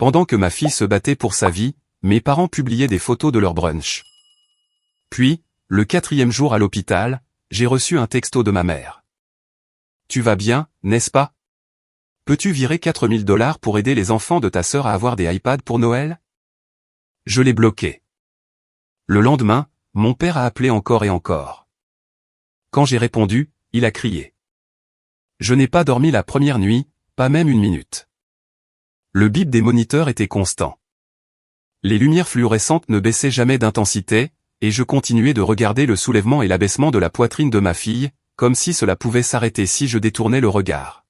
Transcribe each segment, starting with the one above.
Pendant que ma fille se battait pour sa vie, mes parents publiaient des photos de leur brunch. Puis, le 4e jour à l'hôpital, j'ai reçu un texto de ma mère. « Tu vas bien, n'est-ce pas? Peux-tu virer 4 000 $ pour aider les enfants de ta sœur à avoir des iPads pour Noël ?» Je l'ai bloqué. Le lendemain, mon père a appelé encore et encore. Quand j'ai répondu, il a crié. Je n'ai pas dormi la première nuit, pas même une minute. Le bip des moniteurs était constant. Les lumières fluorescentes ne baissaient jamais d'intensité, et je continuais de regarder le soulèvement et l'abaissement de la poitrine de ma fille, comme si cela pouvait s'arrêter si je détournais le regard.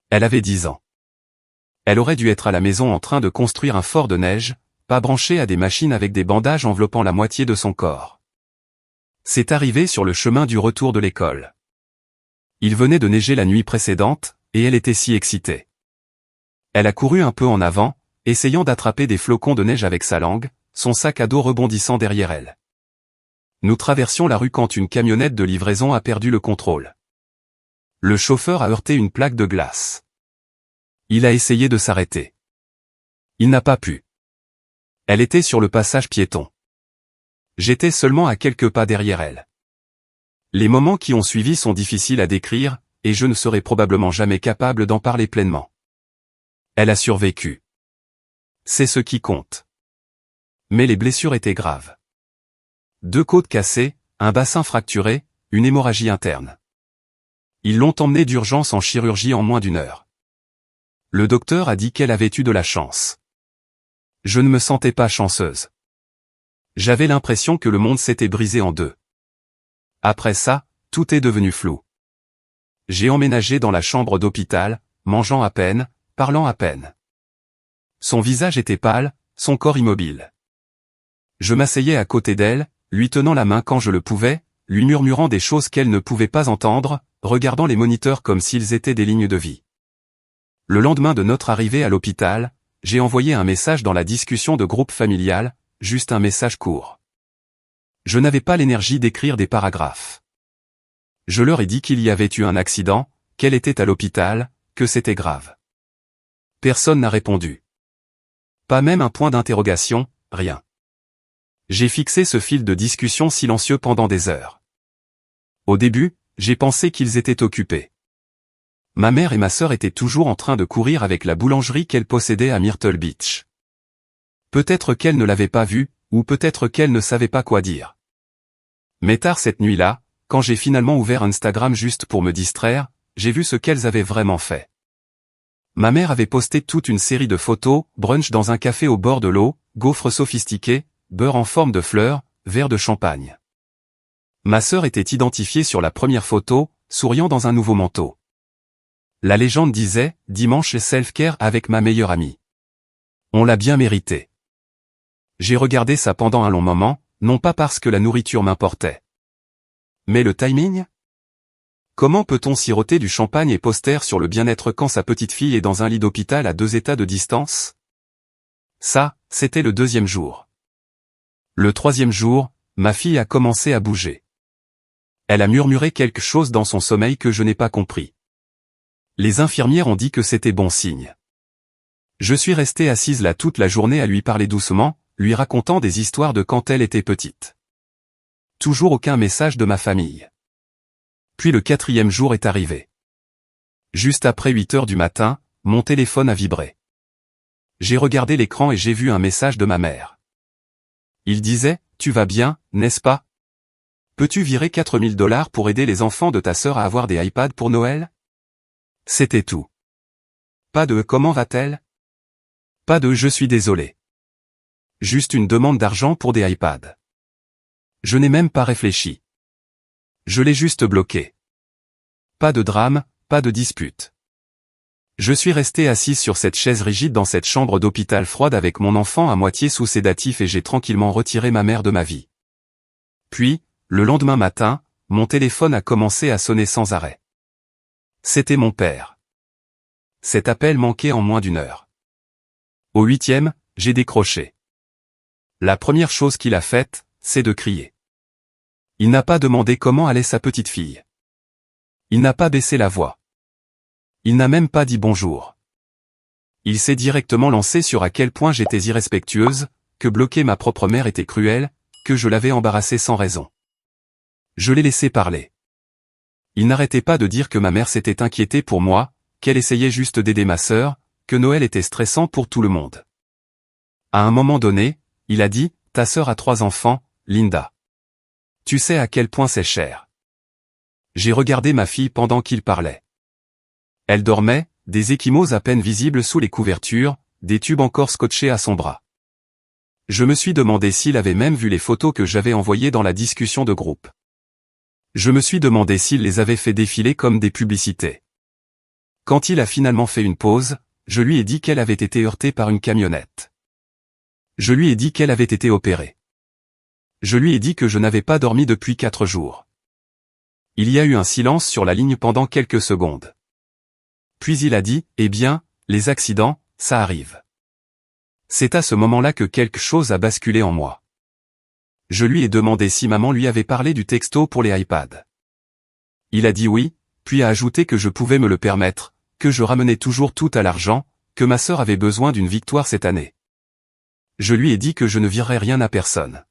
Elle avait 10 ans. Elle aurait dû être à la maison en train de construire un fort de neige, pas branchée à des machines avec des bandages enveloppant la moitié de son corps. C'est arrivé sur le chemin du retour de l'école. Il venait de neiger la nuit précédente, et elle était si excitée. Elle a couru un peu en avant, essayant d'attraper des flocons de neige avec sa langue, son sac à dos rebondissant derrière elle. Nous traversions la rue quand une camionnette de livraison a perdu le contrôle. Le chauffeur a heurté une plaque de glace. Il a essayé de s'arrêter. Il n'a pas pu. Elle était sur le passage piéton. J'étais seulement à quelques pas derrière elle. Les moments qui ont suivi sont difficiles à décrire, et je ne serai probablement jamais capable d'en parler pleinement. Elle a survécu. C'est ce qui compte. Mais les blessures étaient graves. 2 côtes cassées, un bassin fracturé, une hémorragie interne. Ils l'ont emmenée d'urgence en chirurgie en moins d'1 heure. Le docteur a dit qu'elle avait eu de la chance. Je ne me sentais pas chanceuse. J'avais l'impression que le monde s'était brisé en 2. Après ça, tout est devenu flou. J'ai emménagé dans la chambre d'hôpital, mangeant à peine, parlant à peine. Son visage était pâle, son corps immobile. Je m'asseyais à côté d'elle, lui tenant la main quand je le pouvais, lui murmurant des choses qu'elle ne pouvait pas entendre, regardant les moniteurs comme s'ils étaient des lignes de vie. Le lendemain de notre arrivée à l'hôpital, j'ai envoyé un message dans la discussion de groupe familial, juste un message court. Je n'avais pas l'énergie d'écrire des paragraphes. Je leur ai dit qu'il y avait eu un accident, qu'elle était à l'hôpital, que c'était grave. Personne n'a répondu. Pas même un point d'interrogation, rien. J'ai fixé ce fil de discussion silencieux pendant des heures. Au début, j'ai pensé qu'ils étaient occupés. Ma mère et ma sœur étaient toujours en train de courir avec la boulangerie qu'elles possédaient à Myrtle Beach. Peut-être qu'elles ne l'avaient pas vue, ou peut-être qu'elles ne savaient pas quoi dire. Mais tard cette nuit-là, quand j'ai finalement ouvert Instagram juste pour me distraire, j'ai vu ce qu'elles avaient vraiment fait. Ma mère avait posté toute une série de photos, brunch dans un café au bord de l'eau, gaufres sophistiqués, beurre en forme de fleurs, verre de champagne. Ma sœur était identifiée sur la première photo, souriant dans un nouveau manteau. La légende disait, dimanche self-care avec ma meilleure amie. On l'a bien mérité. J'ai regardé ça pendant un long moment, non pas parce que la nourriture m'importait. Mais le timing ? Comment peut-on siroter du champagne et poster sur le bien-être quand sa petite fille est dans un lit d'hôpital à 2 états de distance ? Ça, c'était le 2e jour. Le 3e jour, ma fille a commencé à bouger. Elle a murmuré quelque chose dans son sommeil que je n'ai pas compris. Les infirmières ont dit que c'était bon signe. Je suis restée assise là toute la journée à lui parler doucement, lui racontant des histoires de quand elle était petite. Toujours aucun message de ma famille. Puis le 4e jour est arrivé. Juste après 8 heures du matin, mon téléphone a vibré. J'ai regardé l'écran et j'ai vu un message de ma mère. Il disait, « Tu vas bien, n'est-ce pas? Peux-tu virer 4 000 $ pour aider les enfants de ta sœur à avoir des iPads pour Noël ?» C'était tout. Pas de « Comment va-t-elle ?» Pas de « Je suis désolé ». Juste une demande d'argent pour des iPads. Je n'ai même pas réfléchi. Je l'ai juste bloqué. Pas de drame, pas de dispute. Je suis resté assise sur cette chaise rigide dans cette chambre d'hôpital froide avec mon enfant à moitié sous sédatif et j'ai tranquillement retiré ma mère de ma vie. Puis, le lendemain matin, mon téléphone a commencé à sonner sans arrêt. C'était mon père. Cet appel manquait en moins d'1 heure. Au 8e, j'ai décroché. La première chose qu'il a faite, c'est de crier. Il n'a pas demandé comment allait sa petite fille. Il n'a pas baissé la voix. Il n'a même pas dit bonjour. Il s'est directement lancé sur à quel point j'étais irrespectueuse, que bloquer ma propre mère était cruel, que je l'avais embarrassé sans raison. Je l'ai laissé parler. Il n'arrêtait pas de dire que ma mère s'était inquiétée pour moi, qu'elle essayait juste d'aider ma sœur, que Noël était stressant pour tout le monde. À un moment donné, il a dit, « Ta sœur a 3 enfants, Linda. Tu sais à quel point c'est cher. » J'ai regardé ma fille pendant qu'il parlait. Elle dormait, des ecchymoses à peine visibles sous les couvertures, des tubes encore scotchés à son bras. Je me suis demandé s'il avait même vu les photos que j'avais envoyées dans la discussion de groupe. Je me suis demandé s'il les avait fait défiler comme des publicités. Quand il a finalement fait une pause, je lui ai dit qu'elle avait été heurtée par une camionnette. Je lui ai dit qu'elle avait été opérée. Je lui ai dit que je n'avais pas dormi depuis 4 jours. Il y a eu un silence sur la ligne pendant quelques secondes. Puis il a dit, « Eh bien, les accidents, ça arrive. » C'est à ce moment-là que quelque chose a basculé en moi. Je lui ai demandé si maman lui avait parlé du texto pour les iPads. Il a dit oui, puis a ajouté que je pouvais me le permettre, que je ramenais toujours tout à l'argent, que ma sœur avait besoin d'une victoire cette année. Je lui ai dit que je ne virerais rien à personne.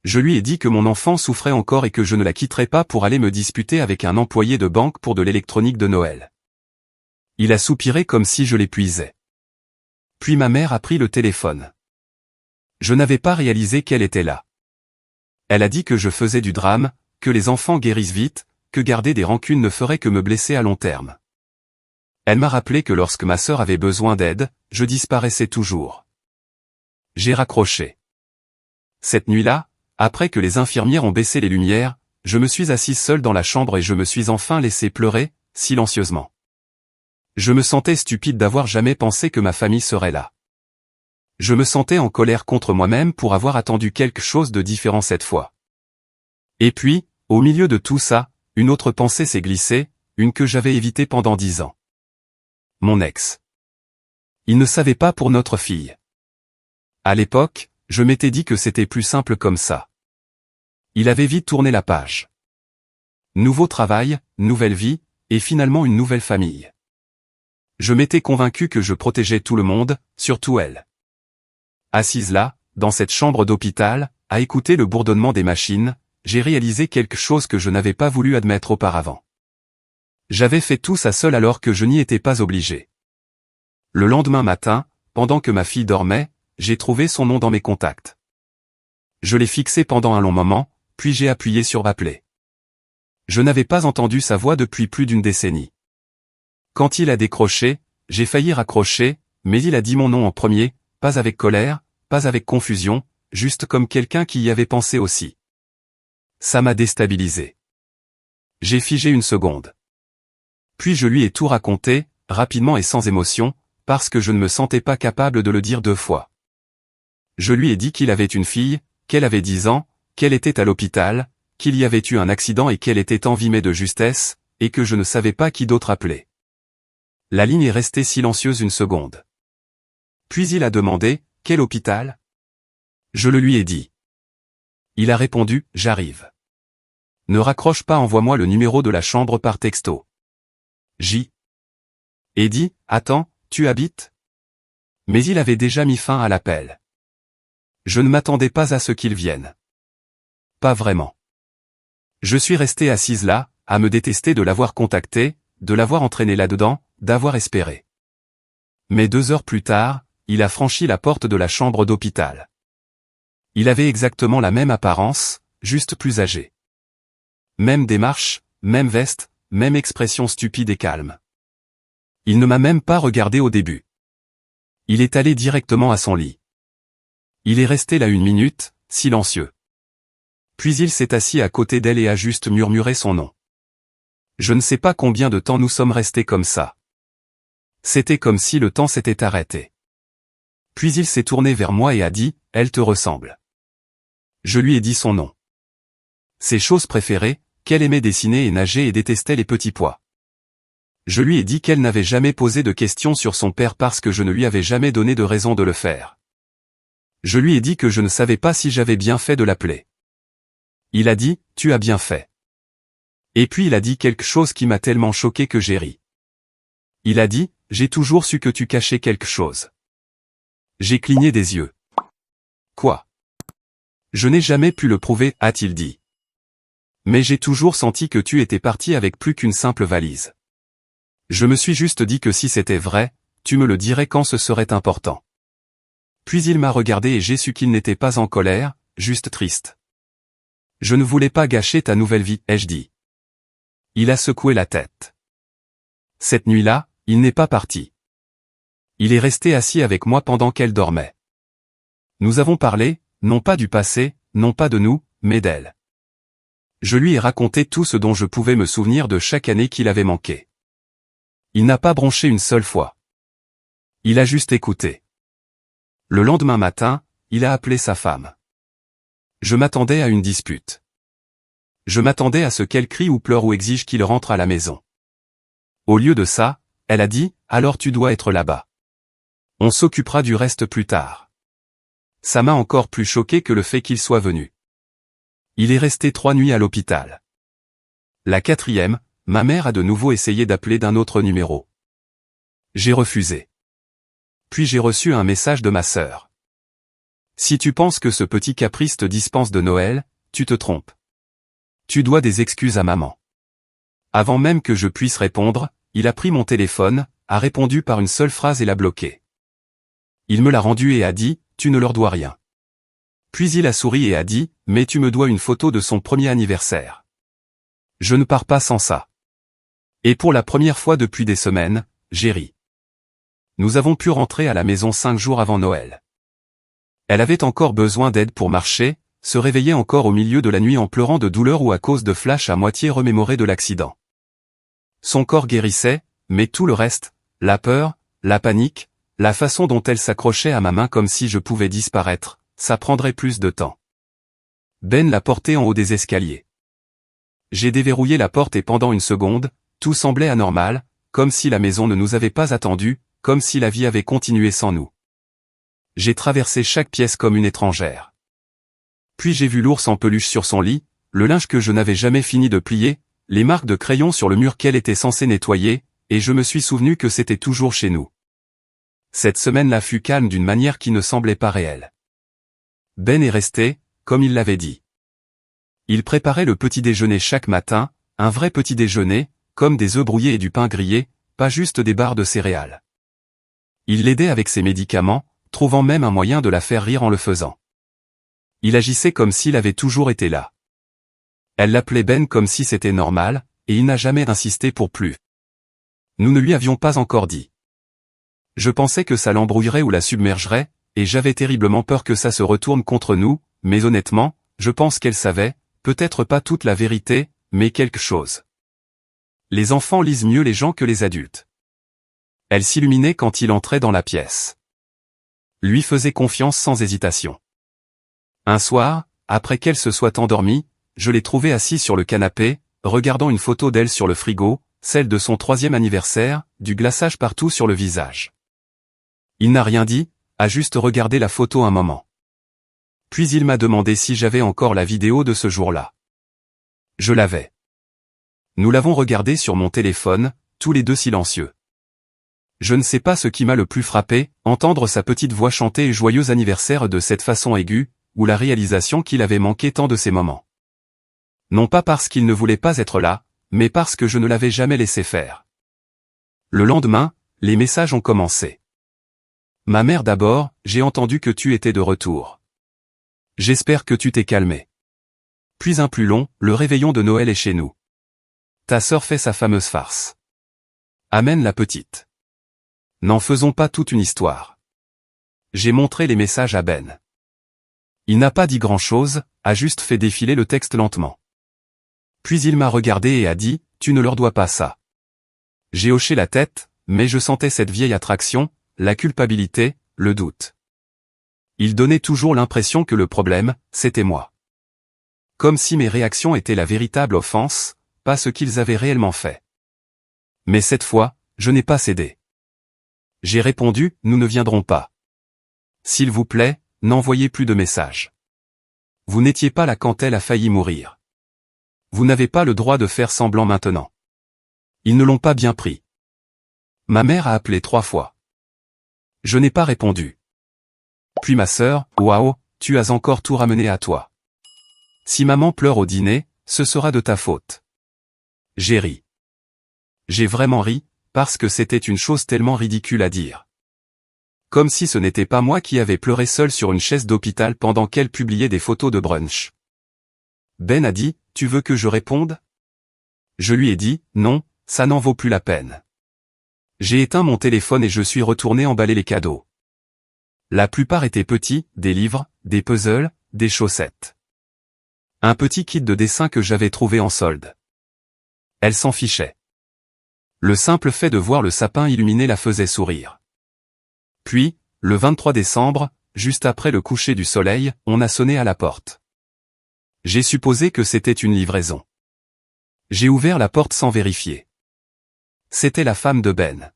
Je lui ai dit que mon enfant souffrait encore et que je ne la quitterais pas pour aller me disputer avec un employé de banque pour de l'électronique de Noël. Il a soupiré comme si je l'épuisais. Puis ma mère a pris le téléphone. Je n'avais pas réalisé qu'elle était là. Elle a dit que je faisais du drame, que les enfants guérissent vite, que garder des rancunes ne ferait que me blesser à long terme. Elle m'a rappelé que lorsque ma sœur avait besoin d'aide, je disparaissais toujours. J'ai raccroché. Cette nuit-là, après que les infirmières ont baissé les lumières, je me suis assise seule dans la chambre et je me suis enfin laissé pleurer, silencieusement. Je me sentais stupide d'avoir jamais pensé que ma famille serait là. Je me sentais en colère contre moi-même pour avoir attendu quelque chose de différent cette fois. Et puis, au milieu de tout ça, une autre pensée s'est glissée, une que j'avais évitée pendant 10 ans. Mon ex. Il ne savait pas pour notre fille. À l'époque, je m'étais dit que c'était plus simple comme ça. Il avait vite tourné la page. Nouveau travail, nouvelle vie, et finalement une nouvelle famille. Je m'étais convaincu que je protégeais tout le monde, surtout elle. Assise là, dans cette chambre d'hôpital, à écouter le bourdonnement des machines, j'ai réalisé quelque chose que je n'avais pas voulu admettre auparavant. J'avais fait tout ça seul alors que je n'y étais pas obligé. Le lendemain matin, pendant que ma fille dormait, j'ai trouvé son nom dans mes contacts. Je l'ai fixé pendant un long moment, puis j'ai appuyé sur appeler. Je n'avais pas entendu sa voix depuis plus d'une décennie. Quand il a décroché, j'ai failli raccrocher, mais il a dit mon nom en premier, pas avec colère, pas avec confusion, juste comme quelqu'un qui y avait pensé aussi. Ça m'a déstabilisé. J'ai figé une seconde. Puis je lui ai tout raconté, rapidement et sans émotion, parce que je ne me sentais pas capable de le dire 2 fois. Je lui ai dit qu'il avait une fille, qu'elle avait 10 ans, qu'elle était à l'hôpital, qu'il y avait eu un accident et qu'elle était envimée de justesse, et que je ne savais pas qui d'autre appeler. La ligne est restée silencieuse une seconde. Puis il a demandé, « Quel hôpital ?» Je le lui ai dit. Il a répondu, « J'arrive. » Ne raccroche pas, envoie-moi le numéro de la chambre par texto. J. Et dit, « Attends, tu habites ?» Mais il avait déjà mis fin à l'appel. Je ne m'attendais pas à ce qu'il vienne. Pas vraiment. Je suis resté assise là, à me détester de l'avoir contacté, de l'avoir entraîné là-dedans, d'avoir espéré. Mais 2 heures plus tard, il a franchi la porte de la chambre d'hôpital. Il avait exactement la même apparence, juste plus âgé. Même démarche, même veste, même expression stupide et calme. Il ne m'a même pas regardé au début. Il est allé directement à son lit. Il est resté là 1 minute, silencieux. Puis il s'est assis à côté d'elle et a juste murmuré son nom. Je ne sais pas combien de temps nous sommes restés comme ça. C'était comme si le temps s'était arrêté. Puis il s'est tourné vers moi et a dit, « Elle te ressemble. » Je lui ai dit son nom. Ses choses préférées, qu'elle aimait dessiner et nager et détestait les petits pois. Je lui ai dit qu'elle n'avait jamais posé de questions sur son père parce que je ne lui avais jamais donné de raison de le faire. Je lui ai dit que je ne savais pas si j'avais bien fait de l'appeler. Il a dit, « Tu as bien fait. » Et puis il a dit quelque chose qui m'a tellement choqué que j'ai ri. Il a dit, j'ai toujours su que tu cachais quelque chose. J'ai cligné des yeux. Quoi? Je n'ai jamais pu le prouver, a-t-il dit. Mais j'ai toujours senti que tu étais parti avec plus qu'une simple valise. Je me suis juste dit que si c'était vrai, tu me le dirais quand ce serait important. Puis il m'a regardé et j'ai su qu'il n'était pas en colère, juste triste. Je ne voulais pas gâcher ta nouvelle vie, ai-je dit. Il a secoué la tête. Cette nuit-là, il n'est pas parti. Il est resté assis avec moi pendant qu'elle dormait. Nous avons parlé, non pas du passé, non pas de nous, mais d'elle. Je lui ai raconté tout ce dont je pouvais me souvenir de chaque année qu'il avait manqué. Il n'a pas bronché une seule fois. Il a juste écouté. Le lendemain matin, il a appelé sa femme. Je m'attendais à une dispute. Je m'attendais à ce qu'elle crie ou pleure ou exige qu'il rentre à la maison. Au lieu de ça, elle a dit, alors tu dois être là-bas. On s'occupera du reste plus tard. Ça m'a encore plus choqué que le fait qu'il soit venu. Il est resté 3 nuits à l'hôpital. La 4e, ma mère a de nouveau essayé d'appeler d'un autre numéro. J'ai refusé. Puis j'ai reçu un message de ma sœur. Si tu penses que ce petit caprice te dispense de Noël, tu te trompes. Tu dois des excuses à maman. Avant même que je puisse répondre, il a pris mon téléphone, a répondu par une seule phrase et l'a bloqué. Il me l'a rendu et a dit, tu ne leur dois rien. Puis il a souri et a dit, mais tu me dois une photo de son premier anniversaire. Je ne pars pas sans ça. Et pour la première fois depuis des semaines, j'ai ri. Nous avons pu rentrer à la maison 5 jours avant Noël. Elle avait encore besoin d'aide pour marcher, se réveillait encore au milieu de la nuit en pleurant de douleur ou à cause de flashs à moitié remémorés de l'accident. Son corps guérissait, mais tout le reste, la peur, la panique, la façon dont elle s'accrochait à ma main comme si je pouvais disparaître, ça prendrait plus de temps. Ben l'a portée en haut des escaliers. J'ai déverrouillé la porte et pendant une seconde, tout semblait anormal, comme si la maison ne nous avait pas attendus, comme si la vie avait continué sans nous. J'ai traversé chaque pièce comme une étrangère. Puis j'ai vu l'ours en peluche sur son lit, le linge que je n'avais jamais fini de plier, les marques de crayon sur le mur qu'elle était censée nettoyer, et je me suis souvenu que c'était toujours chez nous. Cette semaine-là fut calme d'une manière qui ne semblait pas réelle. Ben est resté, comme il l'avait dit. Il préparait le petit déjeuner chaque matin, un vrai petit déjeuner, comme des œufs brouillés et du pain grillé, pas juste des barres de céréales. Il l'aidait avec ses médicaments, trouvant même un moyen de la faire rire en le faisant. Il agissait comme s'il avait toujours été là. Elle l'appelait Ben comme si c'était normal, et il n'a jamais insisté pour plus. Nous ne lui avions pas encore dit. Je pensais que ça l'embrouillerait ou la submergerait, et j'avais terriblement peur que ça se retourne contre nous, mais honnêtement, je pense qu'elle savait, peut-être pas toute la vérité, mais quelque chose. Les enfants lisent mieux les gens que les adultes. Elle s'illuminait quand il entrait dans la pièce. Lui faisait confiance sans hésitation. Un soir, après qu'elle se soit endormie, je l'ai trouvé assis sur le canapé, regardant une photo d'elle sur le frigo, celle de son 3e anniversaire, du glaçage partout sur le visage. Il n'a rien dit, a juste regardé la photo un moment. Puis il m'a demandé si j'avais encore la vidéo de ce jour-là. Je l'avais. Nous l'avons regardée sur mon téléphone, tous les deux silencieux. Je ne sais pas ce qui m'a le plus frappé, entendre sa petite voix chanter « Joyeux anniversaire » de cette façon aiguë, ou la réalisation qu'il avait manqué tant de ces moments. Non pas parce qu'il ne voulait pas être là, mais parce que je ne l'avais jamais laissé faire. Le lendemain, les messages ont commencé. Ma mère d'abord, j'ai entendu que tu étais de retour. J'espère que tu t'es calmé. Puis un plus long, le réveillon de Noël est chez nous. Ta sœur fait sa fameuse farce. Amène la petite. N'en faisons pas toute une histoire. J'ai montré les messages à Ben. Il n'a pas dit grand-chose, a juste fait défiler le texte lentement. Puis il m'a regardé et a dit, tu ne leur dois pas ça. J'ai hoché la tête, mais je sentais cette vieille attraction, la culpabilité, le doute. Il donnait toujours l'impression que le problème, c'était moi. Comme si mes réactions étaient la véritable offense, pas ce qu'ils avaient réellement fait. Mais cette fois, je n'ai pas cédé. J'ai répondu, nous ne viendrons pas. S'il vous plaît, n'envoyez plus de messages. Vous n'étiez pas là quand elle a failli mourir. Vous n'avez pas le droit de faire semblant maintenant. Ils ne l'ont pas bien pris. Ma mère a appelé 3 fois. Je n'ai pas répondu. Puis ma sœur, waouh, tu as encore tout ramené à toi. Si maman pleure au dîner, ce sera de ta faute. J'ai ri. J'ai vraiment ri, parce que c'était une chose tellement ridicule à dire. Comme si ce n'était pas moi qui avais pleuré seul sur une chaise d'hôpital pendant qu'elle publiait des photos de brunch. Ben a dit, tu veux que je réponde? Je lui ai dit, non, ça n'en vaut plus la peine. J'ai éteint mon téléphone et je suis retourné emballer les cadeaux. La plupart étaient petits, des livres, des puzzles, des chaussettes. Un petit kit de dessin que j'avais trouvé en solde. Elle s'en fichait. Le simple fait de voir le sapin illuminé la faisait sourire. Puis, le 23 décembre, juste après le coucher du soleil, on a sonné à la porte. J'ai supposé que c'était une livraison. J'ai ouvert la porte sans vérifier. C'était la femme de Ben.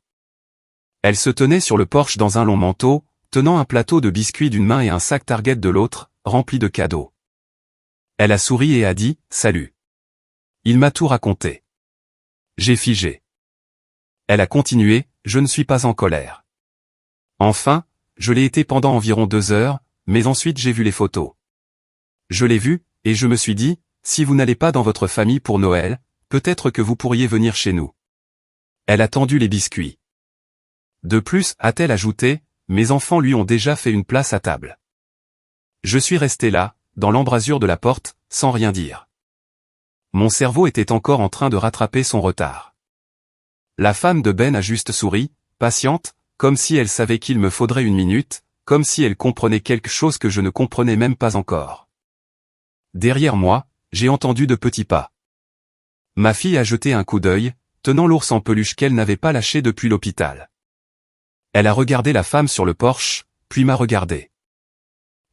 Elle se tenait sur le porche dans un long manteau, tenant un plateau de biscuits d'une main et un sac Target de l'autre, rempli de cadeaux. Elle a souri et a dit, « Salut. » Il m'a tout raconté. J'ai figé. Elle a continué, « Je ne suis pas en colère. » Enfin, je l'ai été pendant environ 2 heures, mais ensuite j'ai vu les photos. Je l'ai vu, et je me suis dit, si vous n'allez pas dans votre famille pour Noël, peut-être que vous pourriez venir chez nous. Elle a tendu les biscuits. De plus, a-t-elle ajouté, mes enfants lui ont déjà fait une place à table. Je suis resté là, dans l'embrasure de la porte, sans rien dire. Mon cerveau était encore en train de rattraper son retard. La femme de Ben a juste souri, patiente, comme si elle savait qu'il me faudrait 1 minute, comme si elle comprenait quelque chose que je ne comprenais même pas encore. Derrière moi, j'ai entendu de petits pas. Ma fille a jeté un coup d'œil, tenant l'ours en peluche qu'elle n'avait pas lâché depuis l'hôpital. Elle a regardé la femme sur le porche, puis m'a regardé.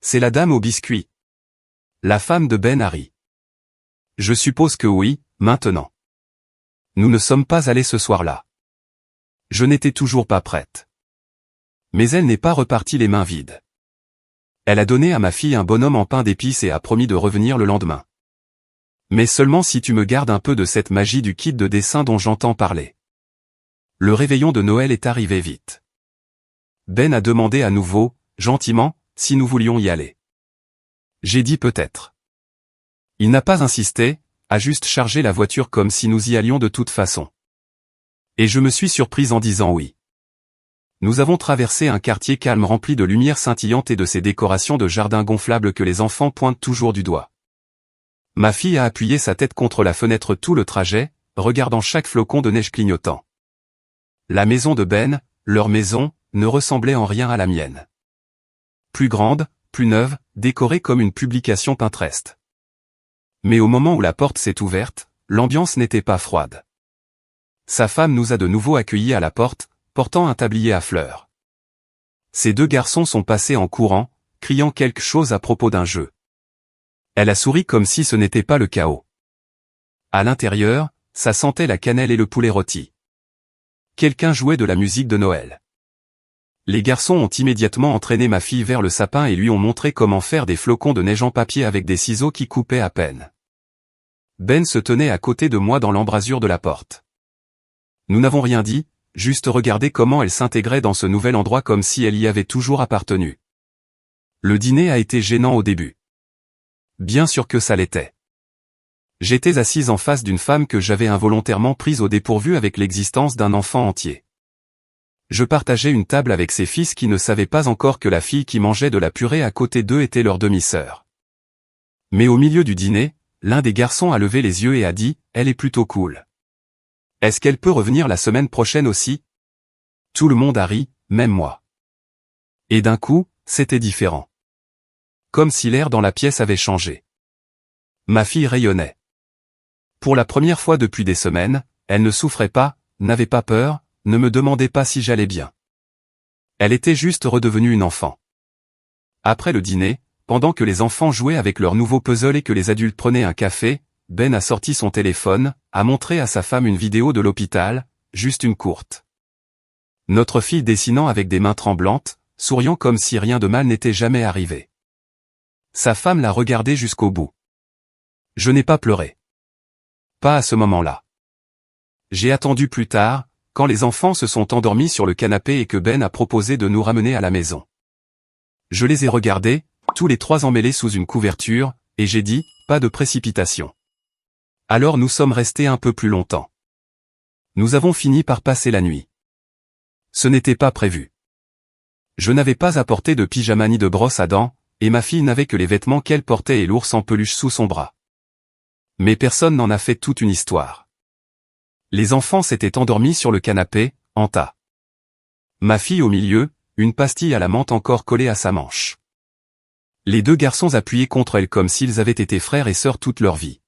C'est la dame aux biscuits. La femme de Ben a ri. Je suppose que oui, maintenant. Nous ne sommes pas allés ce soir-là. Je n'étais toujours pas prête. Mais elle n'est pas repartie les mains vides. Elle a donné à ma fille un bonhomme en pain d'épices et a promis de revenir le lendemain. Mais seulement si tu me gardes un peu de cette magie du kit de dessin dont j'entends parler. Le réveillon de Noël est arrivé vite. Ben a demandé à nouveau, gentiment, si nous voulions y aller. J'ai dit peut-être. Il n'a pas insisté, a juste chargé la voiture comme si nous y allions de toute façon. Et je me suis surprise en disant oui. Nous avons traversé un quartier calme rempli de lumière scintillante et de ces décorations de jardin gonflables que les enfants pointent toujours du doigt. Ma fille a appuyé sa tête contre la fenêtre tout le trajet, regardant chaque flocon de neige clignotant. La maison de Ben, leur maison, ne ressemblait en rien à la mienne. Plus grande, plus neuve, décorée comme une publication Pinterest. Mais au moment où la porte s'est ouverte, l'ambiance n'était pas froide. Sa femme nous a de nouveau accueillis à la porte, portant un tablier à fleurs. Ces 2 garçons sont passés en courant, criant quelque chose à propos d'un jeu. Elle a souri comme si ce n'était pas le chaos. À l'intérieur, ça sentait la cannelle et le poulet rôti. Quelqu'un jouait de la musique de Noël. Les garçons ont immédiatement entraîné ma fille vers le sapin et lui ont montré comment faire des flocons de neige en papier avec des ciseaux qui coupaient à peine. Ben se tenait à côté de moi dans l'embrasure de la porte. Nous n'avons rien dit, juste regardé comment elle s'intégrait dans ce nouvel endroit comme si elle y avait toujours appartenu. Le dîner a été gênant au début. Bien sûr que ça l'était. J'étais assise en face d'une femme que j'avais involontairement prise au dépourvu avec l'existence d'un enfant entier. Je partageais une table avec ses fils qui ne savaient pas encore que la fille qui mangeait de la purée à côté d'eux était leur demi-sœur. Mais au milieu du dîner, l'un des garçons a levé les yeux et a dit, « Elle est plutôt cool. Est-ce qu'elle peut revenir la semaine prochaine aussi ?» Tout le monde a ri, même moi. Et d'un coup, c'était différent. Comme si l'air dans la pièce avait changé. Ma fille rayonnait. Pour la première fois depuis des semaines, elle ne souffrait pas, n'avait pas peur, ne me demandait pas si j'allais bien. Elle était juste redevenue une enfant. Après le dîner, pendant que les enfants jouaient avec leur nouveau puzzle et que les adultes prenaient un café, Ben a sorti son téléphone, a montré à sa femme une vidéo de l'hôpital, juste une courte. Notre fille dessinant avec des mains tremblantes, souriant comme si rien de mal n'était jamais arrivé. Sa femme l'a regardé jusqu'au bout. Je n'ai pas pleuré. Pas à ce moment-là. J'ai attendu plus tard, quand les enfants se sont endormis sur le canapé et que Ben a proposé de nous ramener à la maison. Je les ai regardés, tous les trois emmêlés sous une couverture, et j'ai dit, pas de précipitation. Alors nous sommes restés un peu plus longtemps. Nous avons fini par passer la nuit. Ce n'était pas prévu. Je n'avais pas apporté de pyjama ni de brosse à dents, et ma fille n'avait que les vêtements qu'elle portait et l'ours en peluche sous son bras. Mais personne n'en a fait toute une histoire. Les enfants s'étaient endormis sur le canapé, en tas. Ma fille au milieu, une pastille à la menthe encore collée à sa manche. Les deux garçons appuyés contre elle comme s'ils avaient été frères et sœurs toute leur vie.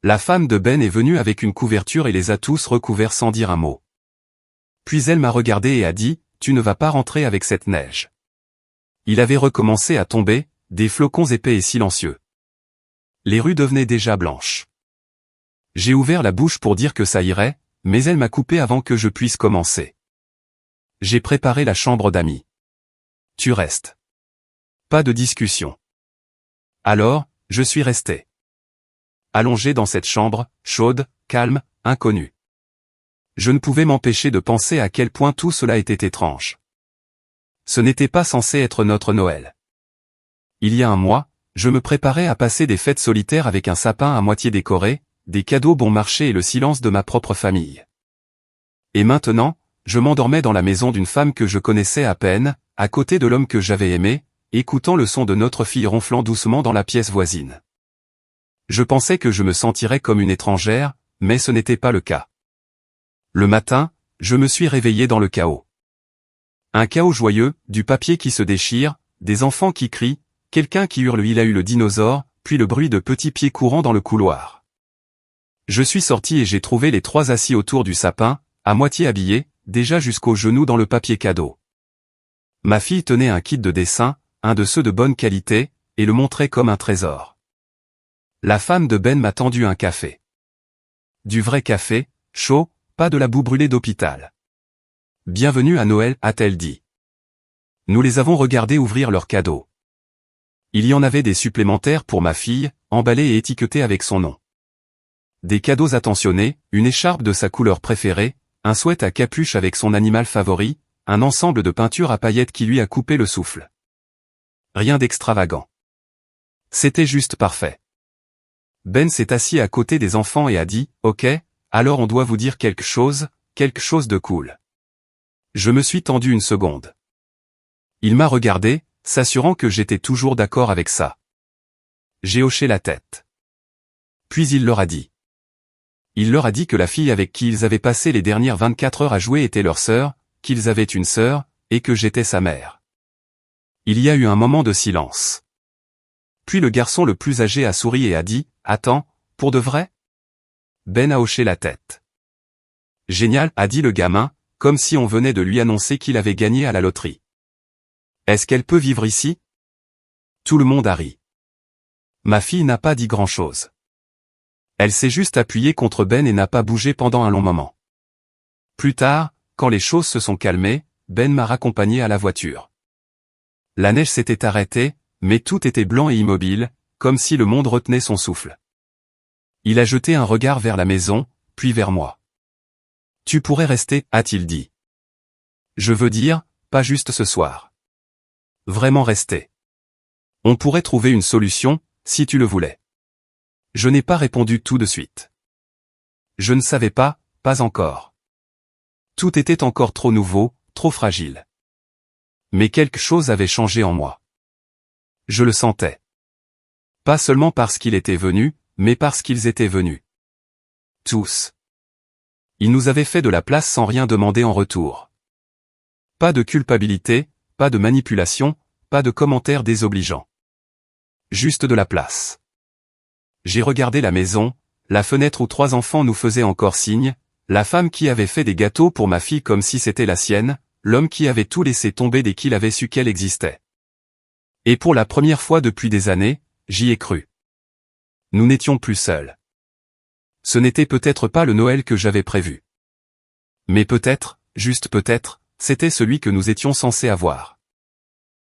La femme de Ben est venue avec une couverture et les a tous recouverts sans dire un mot. Puis elle m'a regardé et a dit, « Tu ne vas pas rentrer avec cette neige. » Il avait recommencé à tomber, des flocons épais et silencieux. Les rues devenaient déjà blanches. J'ai ouvert la bouche pour dire que ça irait, mais elle m'a coupé avant que je puisse commencer. J'ai préparé la chambre d'amis. Tu restes. Pas de discussion. Alors, je suis resté. Allongé dans cette chambre, chaude, calme, inconnue. Je ne pouvais m'empêcher de penser à quel point tout cela était étrange. Ce n'était pas censé être notre Noël. Il y a un mois, je me préparais à passer des fêtes solitaires avec un sapin à moitié décoré, des cadeaux bon marché et le silence de ma propre famille. Et maintenant, je m'endormais dans la maison d'une femme que je connaissais à peine, à côté de l'homme que j'avais aimé, écoutant le son de notre fille ronflant doucement dans la pièce voisine. Je pensais que je me sentirais comme une étrangère, mais ce n'était pas le cas. Le matin, je me suis réveillé dans le chaos. Un chaos joyeux, du papier qui se déchire, des enfants qui crient, quelqu'un qui hurle il a eu le dinosaure, puis le bruit de petits pieds courant dans le couloir. Je suis sorti et j'ai trouvé les trois assis autour du sapin, à moitié habillés, déjà jusqu'aux genoux dans le papier cadeau. Ma fille tenait un kit de dessin, un de ceux de bonne qualité, et le montrait comme un trésor. La femme de Ben m'a tendu un café. Du vrai café, chaud, pas de la boue brûlée d'hôpital. Bienvenue à Noël, a-t-elle dit. Nous les avons regardés ouvrir leurs cadeaux. Il y en avait des supplémentaires pour ma fille, emballés et étiquetés avec son nom. Des cadeaux attentionnés, une écharpe de sa couleur préférée, un sweat à capuche avec son animal favori, un ensemble de peintures à paillettes qui lui a coupé le souffle. Rien d'extravagant. C'était juste parfait. Ben s'est assis à côté des enfants et a dit, « Ok, alors on doit vous dire quelque chose de cool. » Je me suis tendu une seconde. Il m'a regardé, s'assurant que j'étais toujours d'accord avec ça. J'ai hoché la tête. Puis il leur a dit. Il leur a dit que la fille avec qui ils avaient passé les dernières 24 heures à jouer était leur sœur, qu'ils avaient une sœur, et que j'étais sa mère. Il y a eu un moment de silence. Puis le garçon le plus âgé a souri et a dit, « Attends, pour de vrai ?» Ben a hoché la tête. « Génial, » a dit le gamin, comme si on venait de lui annoncer qu'il avait gagné à la loterie. « Est-ce qu'elle peut vivre ici ?» Tout le monde a ri. Ma fille n'a pas dit grand-chose. Elle s'est juste appuyée contre Ben et n'a pas bougé pendant un long moment. Plus tard, quand les choses se sont calmées, Ben m'a raccompagné à la voiture. La neige s'était arrêtée, mais tout était blanc et immobile, comme si le monde retenait son souffle. Il a jeté un regard vers la maison, puis vers moi. « Tu pourrais rester, » a-t-il dit. « Je veux dire, pas juste ce soir. Vraiment rester. On pourrait trouver une solution, si tu le voulais. » Je n'ai pas répondu tout de suite. Je ne savais pas, pas encore. Tout était encore trop nouveau, trop fragile. Mais quelque chose avait changé en moi. Je le sentais. Pas seulement parce qu'il était venu, mais parce qu'ils étaient venus. Tous. Ils nous avaient fait de la place sans rien demander en retour. Pas de culpabilité, pas de manipulation, pas de commentaires désobligeants. Juste de la place. J'ai regardé la maison, la fenêtre où trois enfants nous faisaient encore signe, la femme qui avait fait des gâteaux pour ma fille comme si c'était la sienne, l'homme qui avait tout laissé tomber dès qu'il avait su qu'elle existait. Et pour la première fois depuis des années, j'y ai cru. Nous n'étions plus seuls. Ce n'était peut-être pas le Noël que j'avais prévu. Mais peut-être, juste peut-être, c'était celui que nous étions censés avoir.